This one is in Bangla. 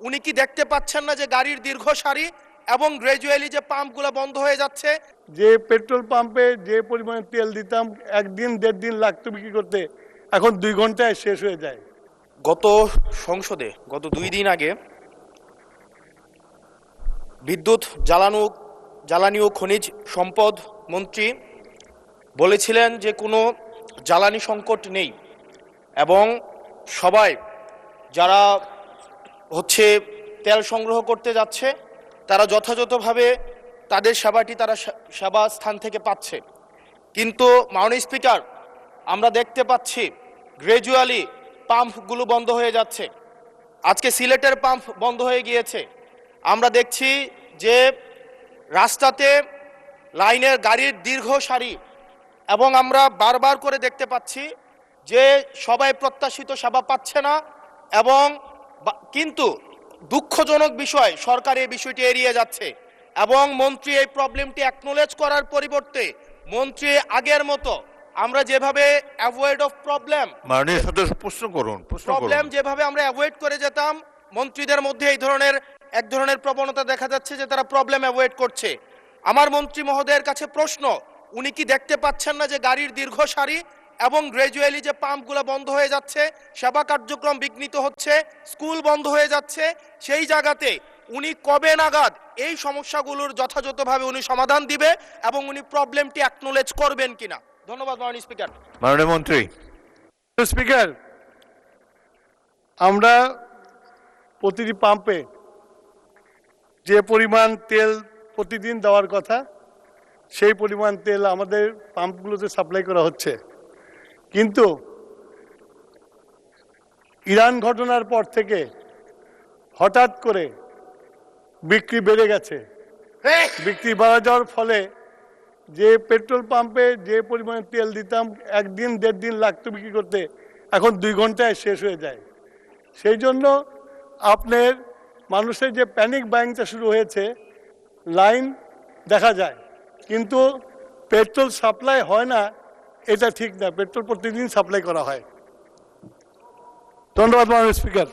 উনি কি দেখতে পাচ্ছেন না যে গাড়ির দীর্ঘ সারি এবং গ্র্যাজুয়ালি যে পাম্পগুলো বন্ধ হয়ে যাচ্ছে? যে পেট্রোল পাম্পে যে পরিমাণে তেল দিতাম একদিন দেড় দিন লাগতো বিক্রি করতে, এখন 2 ঘন্টায় শেষ হয়ে যায়। গত সংসদে গত 2 দিন আগে বিদ্যুৎ জ্বালানি ও খনিজ সম্পদ মন্ত্রী বলেছিলেন যে কোনো জ্বালানি সংকট নেই এবং সবাই যারা তেল সংগ্রহ করতে যাচ্ছে তারা যথাযথভাবে তাদের সেবাটি তারা সেবা স্থান থেকে পাচ্ছে। কিন্তু মাননীয় স্পিকার, আমরা দেখতে পাচ্ছি গ্র্যাজুয়ালি পাম্পগুলো বন্ধ হয়ে যাচ্ছে। আজকে সিলেটের পাম্প বন্ধ হয়ে গিয়েছে। আমরা দেখছি যে রাস্তাতে লাইনের গাড়ির দীর্ঘ সারি এবং আমরা বারবার করে দেখতে পাচ্ছি যে সবাই প্রত্যাশিত সেবা পাচ্ছে না এবং কিন্তু দুঃখজনক বিষয় সরকার এই বিষয়টি এড়িয়ে যাচ্ছে এবং মন্ত্রী এই প্রবলেমটি অ্যাকনোলেজ করার পরিবর্তে মন্ত্রী আগের মতো আমরা যেভাবে অ্যাভয়েড অফ প্রবলেম মাননীয় সদস্য প্রবলেম যেভাবে আমরা অ্যাভয়েড করে যেতাম, মন্ত্রীদের মধ্যে এক ধরনের প্রবণতা দেখা যাচ্ছে যে তারা প্রবলেম অ্যাভয়েড করছে। আমার মন্ত্রী মহোদয়ের কাছে প্রশ্ন, উনি কি দেখতে পাচ্ছেন না যে গাড়ির দীর্ঘ সারি এবং গ্র্যাজুয়ালি যে পাম্পগুলো বন্ধ হয়ে যাচ্ছে, সেবা কার্যক্রম বিঘ্নিত হচ্ছে, স্কুল বন্ধ হয়ে যাচ্ছে? সেই জায়গাতে উনি কবে নাগাদ এই সমস্যাগুলোর যথাযথভাবে উনি সমাধান দিবে এবং উনি প্রবলেমটি অ্যাকনোলেজ করবেন কিনা? ধন্যবাদ মাননীয় স্পিকার। মাননীয় মন্ত্রী। স্পিকার, আমরা প্রতিটি পাম্পে যে পরিমাণ তেল প্রতিদিন দেওয়ার কথা সেই পরিমাণ তেল আমাদের পাম্পগুলোতে সাপ্লাই করা হচ্ছে, কিন্তু ইরান ঘটনার পর থেকে হঠাৎ করে বিক্রি বেড়ে গেছে। বিক্রি বাড়া যাওয়ার ফলে যে পেট্রোল পাম্পে যে পরিমাণে তেল দিতাম একদিন দেড় দিন লাগতো বিক্রি করতে, এখন 2 ঘন্টায় শেষ হয়ে যায়। সেই জন্য আপনার মানুষের যে প্যানিক বাইংটা শুরু হয়েছে, লাইন দেখা যায় কিন্তু পেট্রোল সাপ্লাই হয় না, এটা ঠিক না। পেট্রোল প্রতিদিন সাপ্লাই করা হয়। ধন্যবাদ মাননীয় স্পিকার।